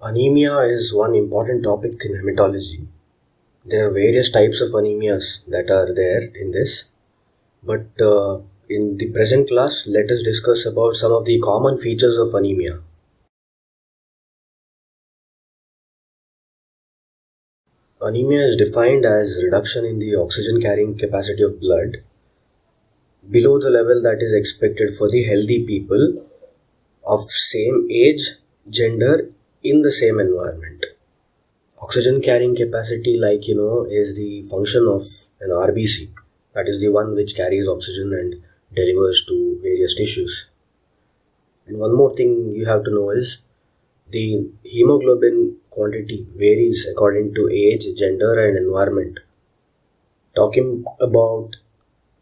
Anemia is one important topic in hematology. There are various types of anemias that are there in this, but in the present class, let us discuss about some of the common features of anemia. Anemia is defined as reduction in the oxygen carrying capacity of blood below the level that is expected for the healthy people of same age, gender in the same environment. Oxygen carrying capacity, is the function of an RBC, that is the one which carries oxygen and delivers to various tissues. And one more thing you have to know is the hemoglobin quantity varies according to age, gender, and environment. Talking about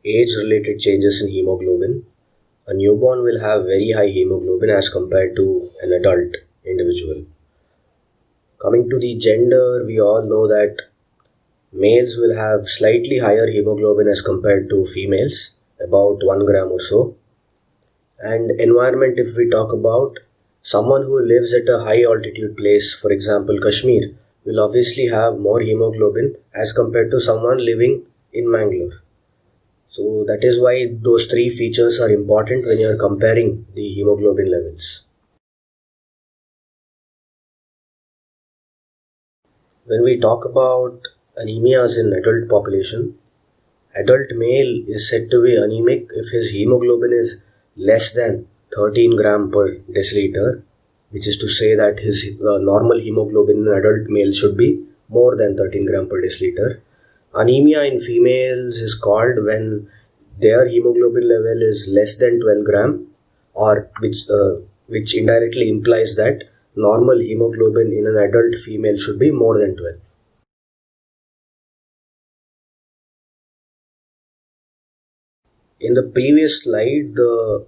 age related changes in hemoglobin, a newborn will have very high hemoglobin as compared to an adult individual. Coming to the gender, we all know that males will have slightly higher hemoglobin as compared to females, about 1 gram or so. And environment, if we talk about someone who lives at a high altitude place, for example, Kashmir, will obviously have more hemoglobin as compared to someone living in Mangalore. So that is why those three features are important when you are comparing the hemoglobin levels. When we talk about anemias in adult population, adult male is said to be anemic if his hemoglobin is less than 13 gram per deciliter, which is to say that his normal hemoglobin in adult male should be more than 13 gram per deciliter. Anemia in females is called when their hemoglobin level is less than 12 gram, or which indirectly implies that normal hemoglobin in an adult female should be more than 12. In the previous slide, the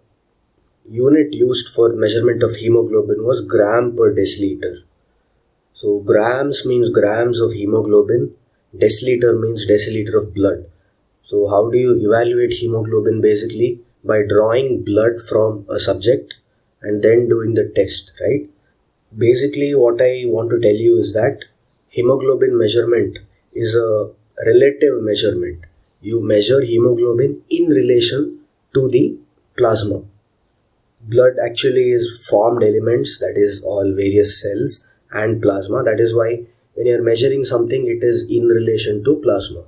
unit used for measurement of hemoglobin was gram per deciliter. So grams means grams of hemoglobin, deciliter means deciliter of blood. So how do you evaluate hemoglobin? Basically by drawing blood from a subject and then doing the test, right? Basically what I want to tell you is that hemoglobin measurement is a relative measurement. You measure hemoglobin in relation to the plasma. Blood actually is formed elements, that is all various cells and plasma. That is why when you are measuring something, it is in relation to plasma.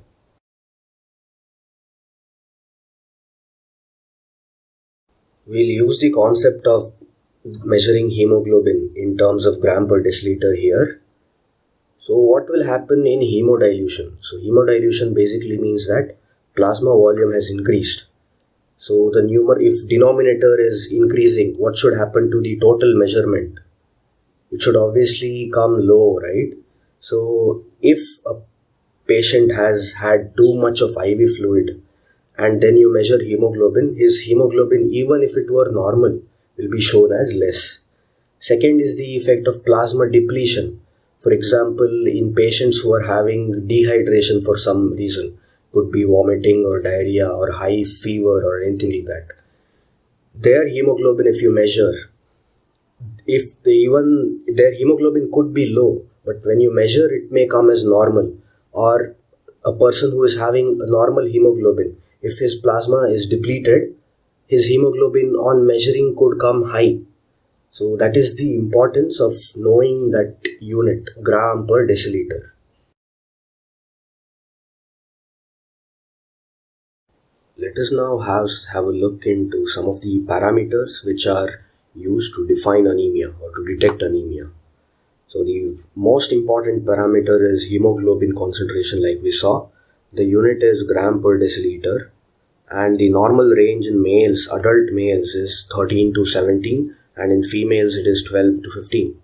We'll use the concept of measuring hemoglobin in terms of gram per deciliter here. So what will happen in hemodilution? So hemodilution basically means that plasma volume has increased. So the if denominator is increasing, what should happen to the total measurement? It should obviously come low, right? So if a patient has had too much of IV fluid and then you measure hemoglobin, his hemoglobin, even if it were normal, will be shown as less. Second is the effect of plasma depletion. For example, in patients who are having dehydration for some reason, could be vomiting or diarrhea or high fever or anything like that. Their hemoglobin, if you measure, if they even their hemoglobin could be low, but when you measure it may come as normal. Or a person who is having a normal hemoglobin, if his plasma is depleted, his hemoglobin on measuring could come high. So that is the importance of knowing that unit, gram per deciliter. Let us now have a look into some of the parameters which are used to define anemia or to detect anemia. So the most important parameter is hemoglobin concentration, like we saw. The unit is gram per deciliter, and the normal range in males, adult males, is 13 to 17, and in females it is 12 to 15.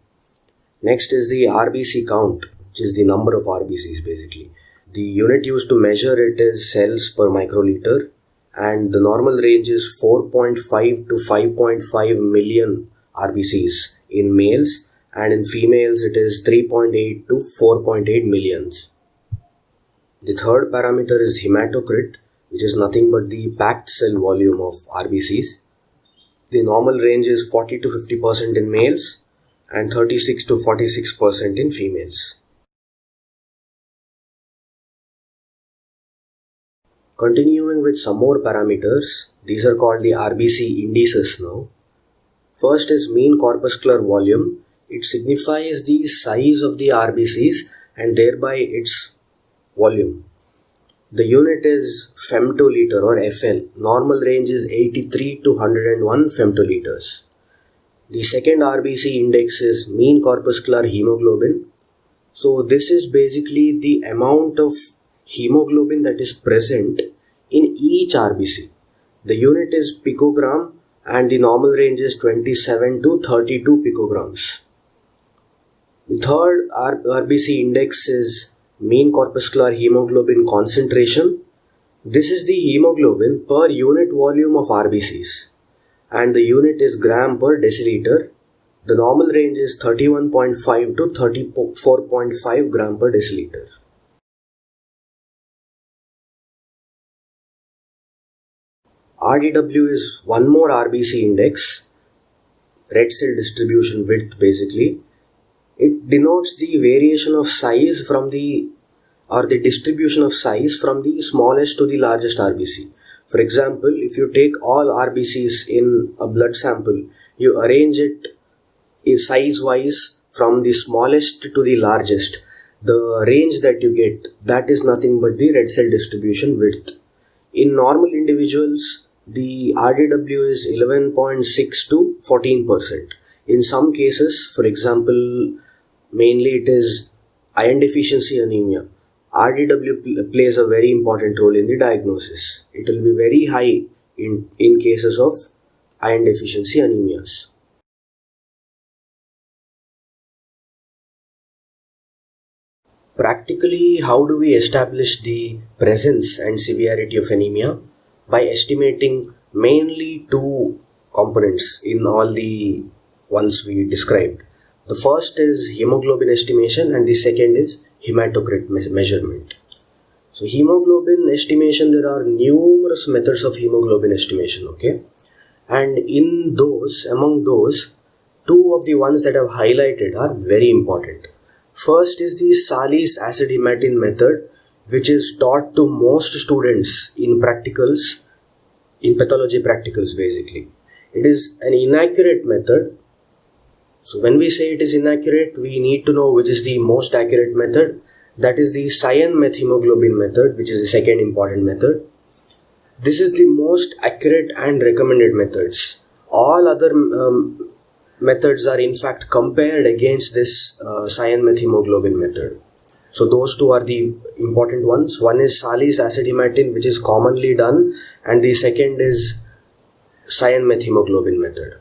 Next is the RBC count, which is the number of RBCs basically. The unit used to measure it is cells per microliter, and the normal range is 4.5 to 5.5 million RBCs in males, and in females it is 3.8 to 4.8 millions. The third parameter is hematocrit, which is nothing but the packed cell volume of RBCs. The normal range is 40 to 50% in males, and 36 to 46% in females. Continuing with some more parameters, these are called the RBC indices now. First is mean corpuscular volume. It signifies the size of the RBCs and thereby its volume. The unit is femtoliter or FL. Normal range is 83 to 101 femtoliters. The second RBC index is mean corpuscular hemoglobin. So this is basically the amount of hemoglobin that is present in each RBC. The unit is picogram and the normal range is 27 to 32 picograms. The third RBC index is mean corpuscular hemoglobin concentration. This is the hemoglobin per unit volume of RBCs and the unit is gram per deciliter. The normal range is 31.5 to 34.5 gram per deciliter. RDW is one more RBC index, red cell distribution width basically. It denotes the variation of size from the distribution of size from the smallest to the largest RBC. For example, if you take all RBCs in a blood sample, you arrange it size wise from the smallest to the largest. The range that you get, that is nothing but the red cell distribution width. In normal individuals, the RDW is 11.6 to 14%. In some cases, for example, mainly it is iron deficiency anemia. RDW plays a very important role in the diagnosis. It will be very high in cases of iron deficiency anemias. Practically, how do we establish the presence and severity of anemia? By estimating mainly two components in all the ones we described. The first is hemoglobin estimation and the second is hematocrit measurement. So hemoglobin estimation, there are numerous methods of hemoglobin estimation, okay? And among those, two of the ones that I've highlighted are very important. First is the Sally's acid hematine method, which is taught to most students in practicals, in pathology practicals basically. It is an inaccurate method. So when we say it is inaccurate, we need to know which is the most accurate method. That is the cyan methemoglobin method, which is the second important method. This is the most accurate and recommended methods. All other methods are in fact compared against this cyan methemoglobin method. So those two are the important ones. One is Sally's acid hematine, which is commonly done, and the second is cyan methemoglobin method.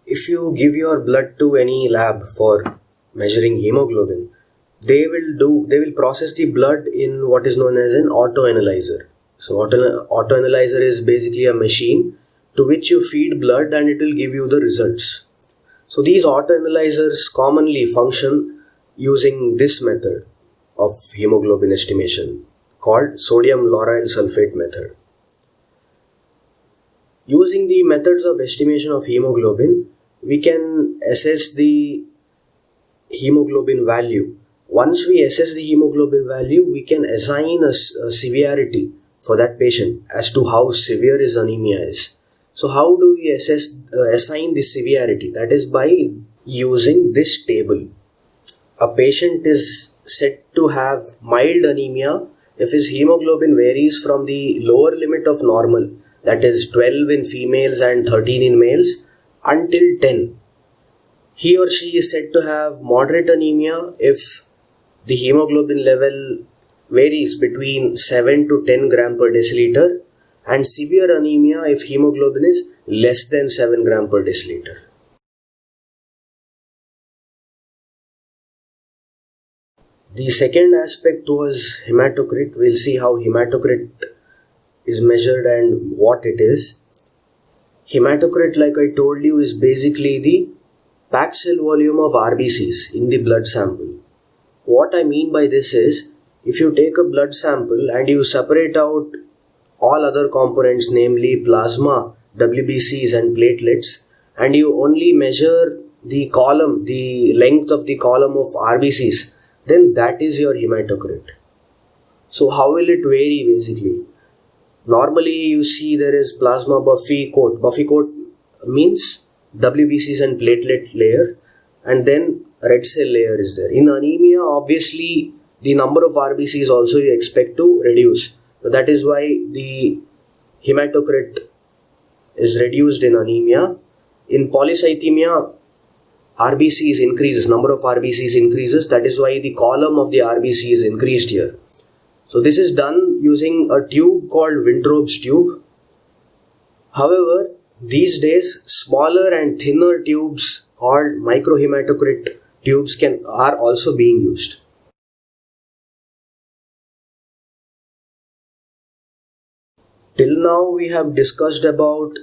If you give your blood to any lab for measuring hemoglobin, they will process the blood in what is known as an autoanalyzer. So autoanalyzer is basically a machine to which you feed blood and it will give you the results. So these autoanalyzers commonly function using this method of hemoglobin estimation called sodium lauryl sulfate method. Using the methods of estimation of hemoglobin, we can assess the hemoglobin value. Once we assess the hemoglobin value, we can assign a severity for that patient as to how severe his anemia is. So how do we assign the severity? That is by using this table. A patient is said to have mild anemia if his hemoglobin varies from the lower limit of normal, that is 12 in females and 13 in males, until 10. He or she is said to have moderate anemia if the hemoglobin level varies between 7 to 10 gram per deciliter, and severe anemia if hemoglobin is less than 7 gram per deciliter. The second aspect was hematocrit. We'll see how hematocrit is measured and what it is. Hematocrit, like I told you, is basically the packed cell volume of RBCs in the blood sample. What I mean by this is, if you take a blood sample and you separate out all other components, namely plasma WBCs and platelets, and you only measure the column, the length of the column of RBCs, then that is your hematocrit. So how will it vary basically? Normally you see there is plasma buffy coat. Buffy coat means WBCs and platelet layer, and then red cell layer is there. In anemia, obviously the number of RBCs also you expect to reduce. So that is why the hematocrit is reduced in anemia. In polycythemia, RBCs increases, number of RBCs increases. That is why the column of the RBC is increased here. So this is done using a tube called Wintrop's tube. However, these days smaller and thinner tubes called microhematocrit tubes are also being used. Till now we have discussed about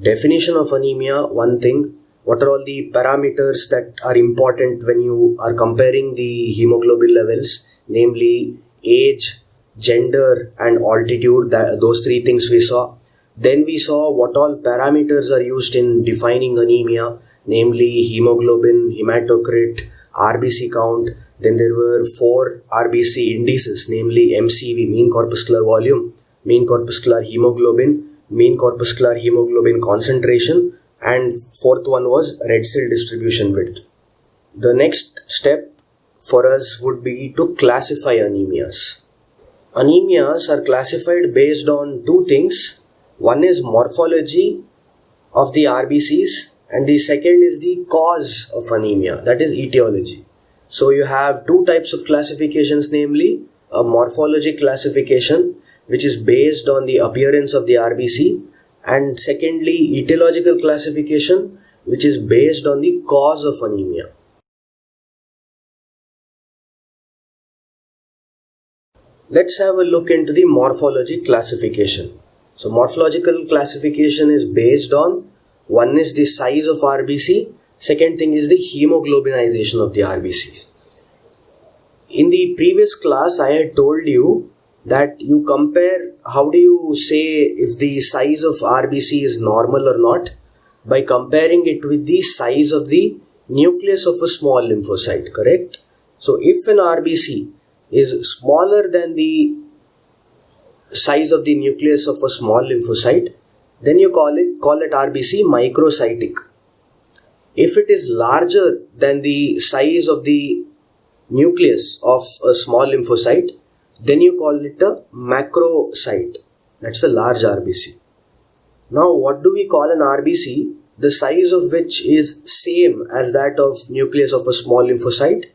definition of anemia, one thing. What are all the parameters that are important when you are comparing the hemoglobin levels, namely age, gender and altitude, those three things we saw. Then we saw what all parameters are used in defining anemia, namely hemoglobin, hematocrit, RBC count. Then there were 4 RBC indices, namely MCV, mean corpuscular volume, mean corpuscular hemoglobin, mean corpuscular hemoglobin concentration, and fourth one was red cell distribution width. The next step for us would be to classify anemias. Anemias are classified based on 2 things. One is morphology of the RBCs, and the second is the cause of anemia, that is etiology. So you have 2 types of classifications, namely a morphologic classification which is based on the appearance of the RBC, and secondly etiological classification which is based on the cause of anemia. Let's have a look into the morphology classification. So morphological classification is based on, one is the size of RBC, second thing is the hemoglobinization of the RBC. In the previous class I had told you that you compare, how do you say if the size of RBC is normal or not? By comparing it with the size of the nucleus of a small lymphocyte, correct? So if an RBC is smaller than the size of the nucleus of a small lymphocyte, then you call it RBC microcytic. If it is larger than the size of the nucleus of a small lymphocyte, then you call it a macrocyte. That's a large RBC. Now what do we call an RBC, the size of which is same as that of nucleus of a small lymphocyte?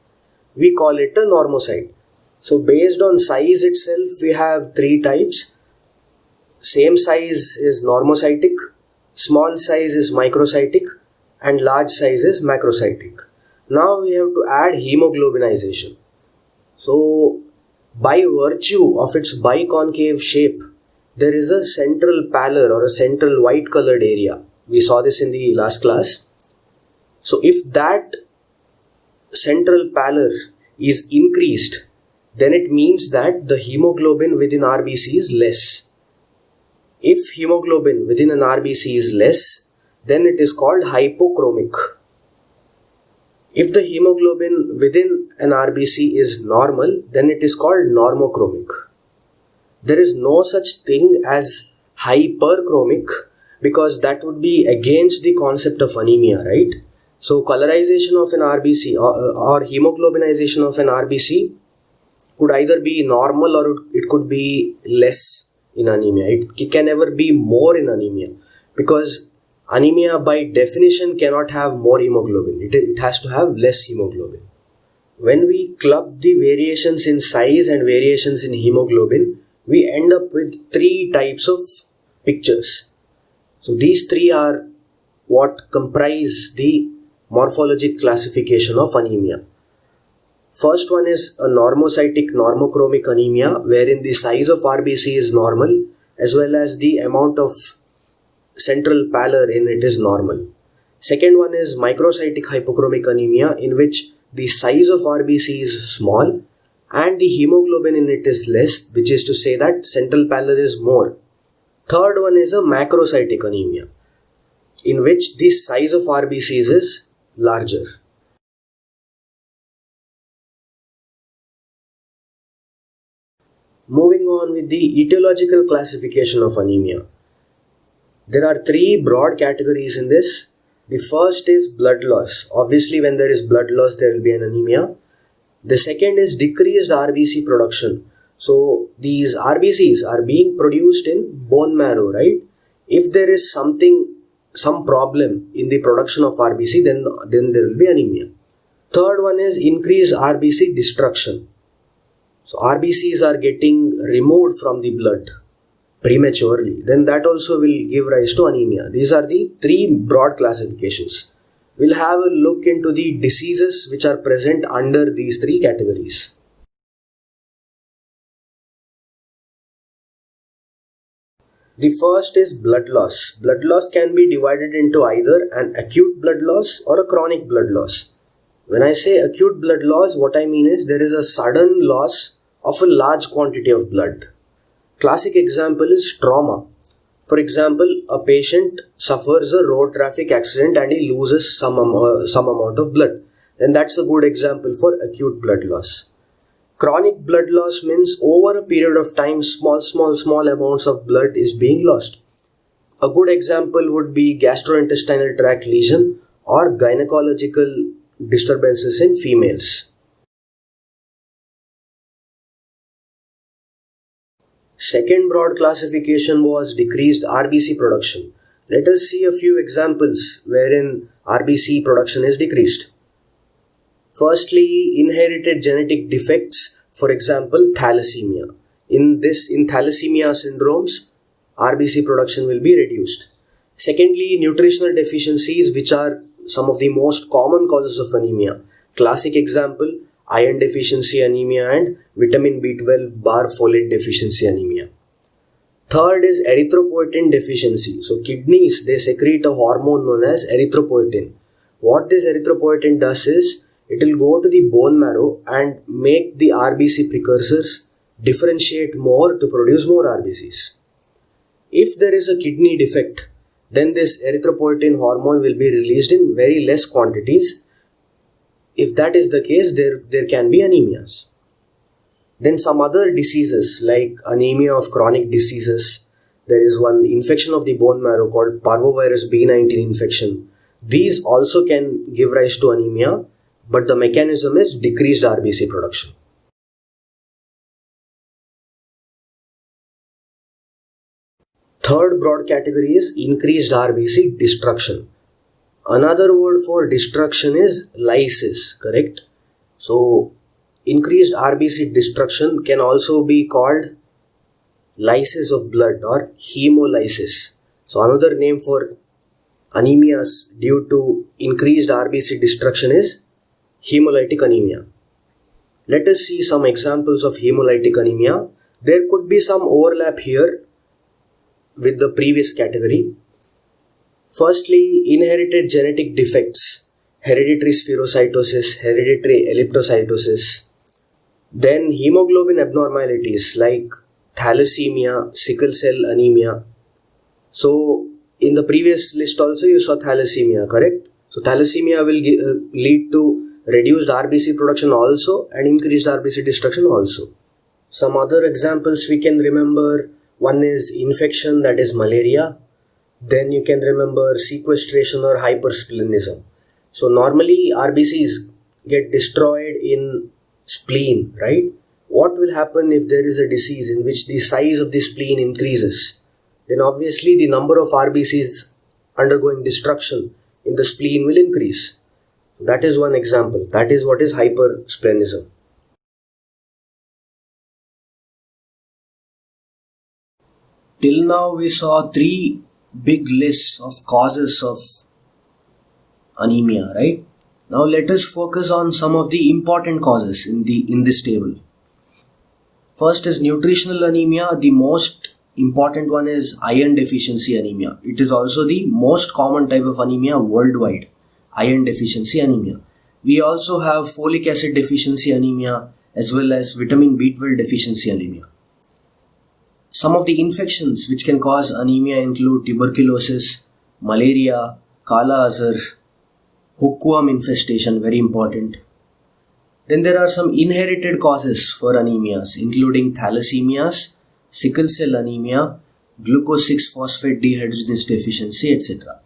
We call it a normocyte. So based on size itself, we have 3 types. Same size is normocytic, small size is microcytic, and large size is macrocytic. Now we have to add hemoglobinization. So by virtue of its biconcave shape, there is a central pallor or a central white colored area. We saw this in the last class. So if that central pallor is increased, then it means that the hemoglobin within RBC is less. If hemoglobin within an RBC is less, then it is called hypochromic. If the hemoglobin within an RBC is normal, then it is called normochromic. There is no such thing as hyperchromic, because that would be against the concept of anemia, right? So colorization of an RBC or hemoglobinization of an RBC could either be normal or it could be less in anemia. It can never be more in anemia, because anemia by definition cannot have more hemoglobin. It has to have less hemoglobin. When we club the variations in size and variations in hemoglobin, we end up with 3 types of pictures. So these 3 are what comprise the morphologic classification of anemia. First one is a normocytic normochromic anemia, wherein the size of RBC is normal as well as the amount of central pallor in it is normal. Second one is microcytic hypochromic anemia, in which the size of RBC is small and the hemoglobin in it is less, which is to say that central pallor is more. Third one is a macrocytic anemia, in which the size of RBCs is larger. Moving on with the etiological classification of anemia. There are three broad categories in this. The first is blood loss. Obviously, when there is blood loss, there will be an anemia. The second is decreased RBC production. So these RBCs are being produced in bone marrow, right? If there is some problem in the production of RBC, then there will be anemia. Third one is increased RBC destruction. So RBCs are getting removed from the blood prematurely. Then that also will give rise to anemia. These are the three broad classifications. We'll have a look into the diseases which are present under these three categories. The first is blood loss. Blood loss can be divided into either an acute blood loss or a chronic blood loss. When I say acute blood loss, what I mean is there is a sudden loss of a large quantity of blood. Classic example is trauma. For example, a patient suffers a road traffic accident and he loses some amount of blood. Then that's a good example for acute blood loss. Chronic blood loss means over a period of time, small amounts of blood is being lost. A good example would be gastrointestinal tract lesion or gynecological disturbances in females. Second broad classification was decreased RBC production. Let us see a few examples wherein RBC production is decreased. Firstly, inherited genetic defects, for example, thalassemia. In thalassemia syndromes, RBC production will be reduced. Secondly, nutritional deficiencies, which are some of the most common causes of anemia. Classic example, iron deficiency anemia and vitamin B12 bar folate deficiency anemia. Third is erythropoietin deficiency. So kidneys, they secrete a hormone known as erythropoietin. What this erythropoietin does is, it will go to the bone marrow and make the RBC precursors differentiate more to produce more RBCs. If there is a kidney defect, then this erythropoietin hormone will be released in very less quantities. If that is the case, there can be anemias. Then some other diseases like anemia of chronic diseases. There is one infection of the bone marrow called parvovirus B19 infection. These also can give rise to anemia, but the mechanism is decreased RBC production. Third broad category is increased RBC destruction. Another word for destruction is lysis, correct? So, increased RBC destruction can also be called lysis of blood or hemolysis. So, another name for anemias due to increased RBC destruction is hemolytic anemia. Let us see some examples of hemolytic anemia. There could be some overlap here with the previous category. Firstly, inherited genetic defects, hereditary spherocytosis, hereditary elliptocytosis. Then hemoglobin abnormalities like thalassemia, sickle cell anemia. So in the previous list also you saw thalassemia, correct? So thalassemia will lead to reduced RBC production also and increased RBC destruction also. Some other examples we can remember. One is infection, that is malaria. Then you can remember sequestration or hypersplenism. So normally RBCs get destroyed in spleen, right? What will happen if there is a disease in which the size of the spleen increases? Then obviously the number of RBCs undergoing destruction in the spleen will increase. That is one example. That is what is hypersplenism. Till now we saw three big lists of causes of anemia, right? Now let us focus on some of the important causes in this table. First is nutritional anemia. The most important one is iron deficiency anemia. It is also the most common type of anemia worldwide, iron deficiency anemia. We also have folic acid deficiency anemia as well as vitamin B12 deficiency anemia. Some of the infections which can cause anemia include tuberculosis, malaria, Kala Azar, hookworm infestation, very important. Then there are some inherited causes for anemias, including thalassemias, sickle cell anemia, glucose 6-phosphate dehydrogenase deficiency, etc.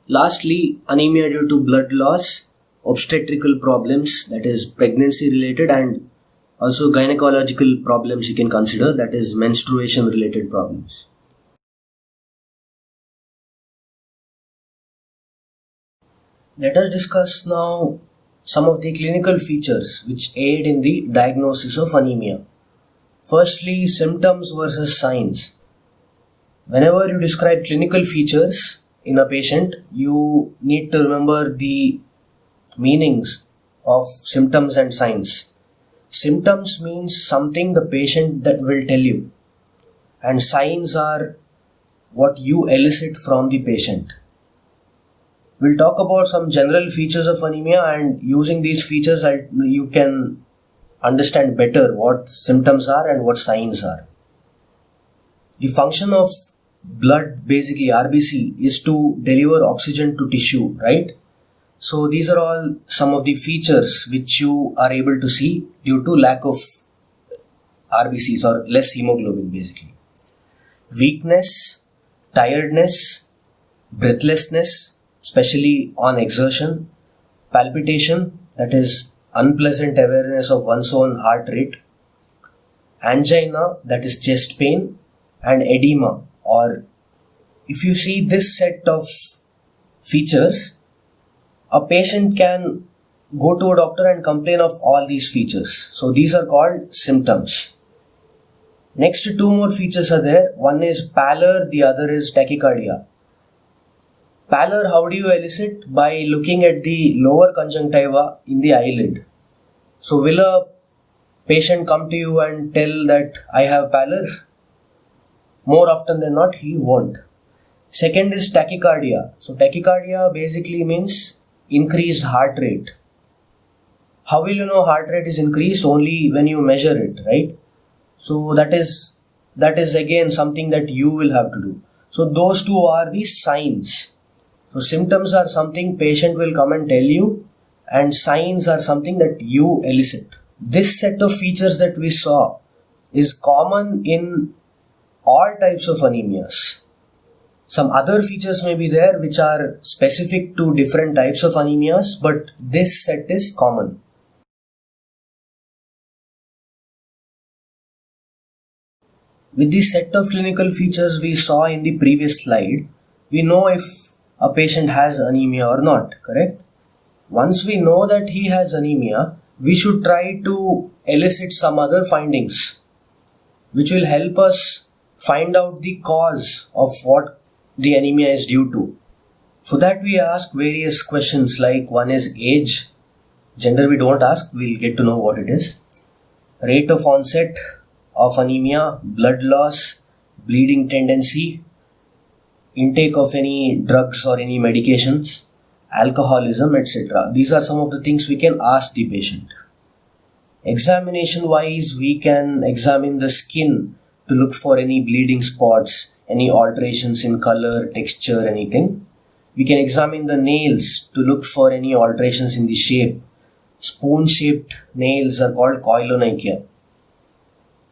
Lastly, anemia due to blood loss, obstetrical problems, that is pregnancy related, and also gynecological problems you can consider, that is menstruation related problems. Let us discuss now some of the clinical features which aid in the diagnosis of anemia. Firstly, symptoms versus signs. Whenever you describe clinical features in a patient, you need to remember the meanings of symptoms and signs. Symptoms means something the patient that will tell you, and signs are what you elicit from the patient. We'll talk about some general features of anemia, and using these features you can understand better what symptoms are and what signs are. The function of blood, basically RBC, is to deliver oxygen to tissue, right? So these are all some of the features which you are able to see due to lack of RBCs or less hemoglobin, basically. Weakness, tiredness, breathlessness, especially on exertion, palpitation, that is unpleasant awareness of one's own heart rate, angina, that is chest pain, and edema. Or if you see this set of features, a patient can go to a doctor and complain of all these features. So these are called symptoms. Next, two more features are there. One is pallor, the other is tachycardia. Pallor, how do you elicit? By looking at the lower conjunctiva in the eyelid. So will a patient come to you and tell that I have pallor? More often than not, he won't. Second is tachycardia. So tachycardia basically means increased heart rate. How will you know heart rate is increased? Only when you measure it, right? So that is again something that you will have to do. So those two are the signs. So symptoms are something patient will come and tell you, and signs are something that you elicit. This set of features that we saw is common in all types of anemias. Some other features may be there which are specific to different types of anemias, but this set is common. With the set of clinical features we saw in the previous slide, we know if a patient has anemia or not, correct? Once we know that he has anemia, we should try to elicit some other findings which will help us find out the cause of what the anemia is due to. For that we ask various questions, like one is age. Gender we don't ask, we'll get to know what it is. Rate of onset of anemia, blood loss, bleeding tendency, intake of any drugs or any medications, alcoholism, etc. These are some of the things we can ask the patient. Examination wise, we can examine the skin to look for any bleeding spots, any alterations in color, texture, anything. We can examine the nails to look for any alterations in the shape. Spoon-shaped nails are called koilonychia.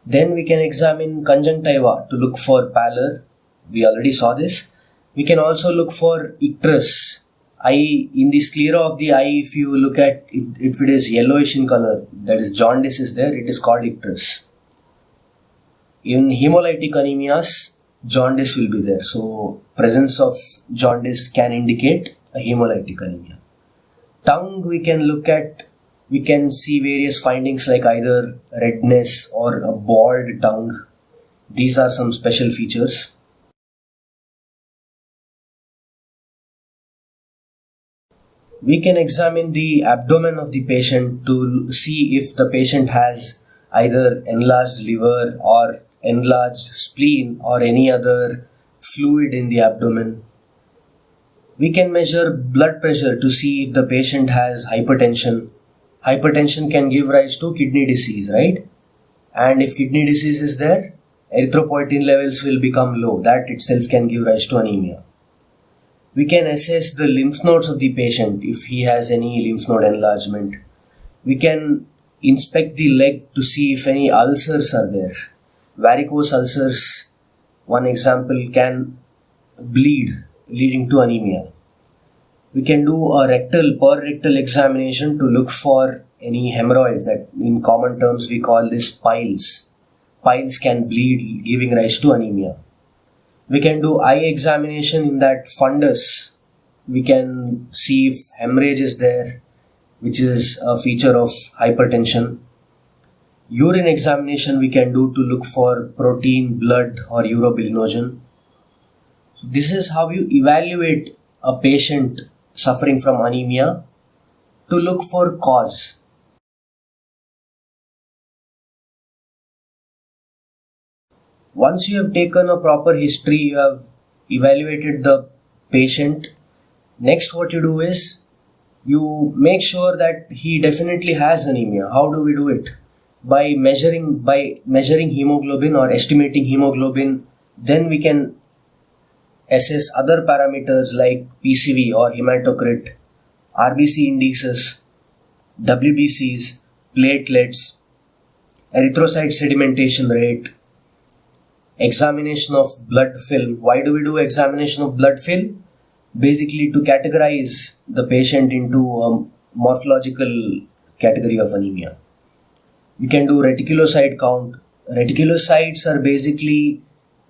Then we can examine conjunctiva to look for pallor. We already saw this. We can also look for icterus. In the sclera of the eye, if you look at if it is yellowish in color, that is jaundice is there, it is called icterus. In hemolytic anemias, jaundice will be there. So presence of jaundice can indicate a hemolytic anemia. Tongue we can see various findings like either redness or a bald tongue. These are some special features. We can examine the abdomen of the patient to see if the patient has either enlarged liver or enlarged spleen or any other fluid in the abdomen. We can measure blood pressure to see if the patient has hypertension. Hypertension can give rise to kidney disease, right? And if kidney disease is there, erythropoietin levels will become low. That itself can give rise to anemia. We can assess the lymph nodes of the patient if he has any lymph node enlargement. We can inspect the leg to see if any ulcers are there. Varicose ulcers, one example, can bleed, leading to anemia. We can do a per rectal examination to look for any hemorrhoids, that in common terms we call this piles. Piles can bleed, giving rise to anemia. We can do eye examination in that fundus. We can see if hemorrhage is there, which is a feature of hypertension. Urine examination we can do to look for protein, blood, or urobilinogen. So this is how you evaluate a patient suffering from anemia to look for cause. Once you have taken a proper history, you have evaluated the patient, next what you do is you make sure that he definitely has anemia. How do we do it? By measuring hemoglobin or estimating hemoglobin. Then we can assess other parameters like PCV or hematocrit, RBC indices, WBCs, platelets, erythrocyte sedimentation rate, examination of blood film. Why do we do examination of blood film? Basically to categorize the patient into a morphological category of anemia. We can do reticulocyte count. Reticulocytes are basically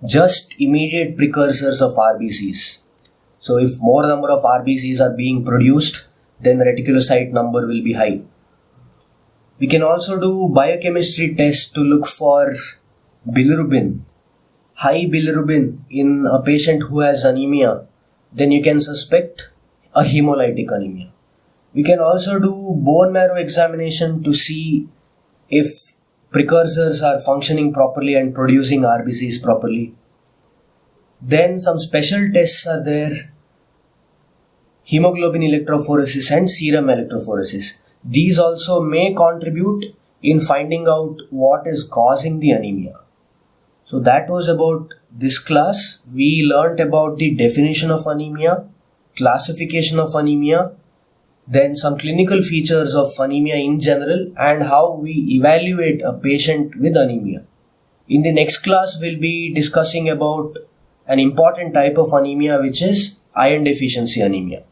just immediate precursors of RBCs. So if more number of RBCs are being produced, then the reticulocyte number will be high. We can also do biochemistry tests to look for bilirubin. High bilirubin in a patient who has anemia, then you can suspect a hemolytic anemia. We can also do bone marrow examination to see if precursors are functioning properly and producing RBCs properly. Then some special tests are there: hemoglobin electrophoresis and serum electrophoresis. These also may contribute in finding out what is causing the anemia. So that was about this class. We learnt about the definition of anemia, classification of anemia, then some clinical features of anemia in general, and how we evaluate a patient with anemia. In the next class, we'll be discussing about an important type of anemia, which is iron deficiency anemia.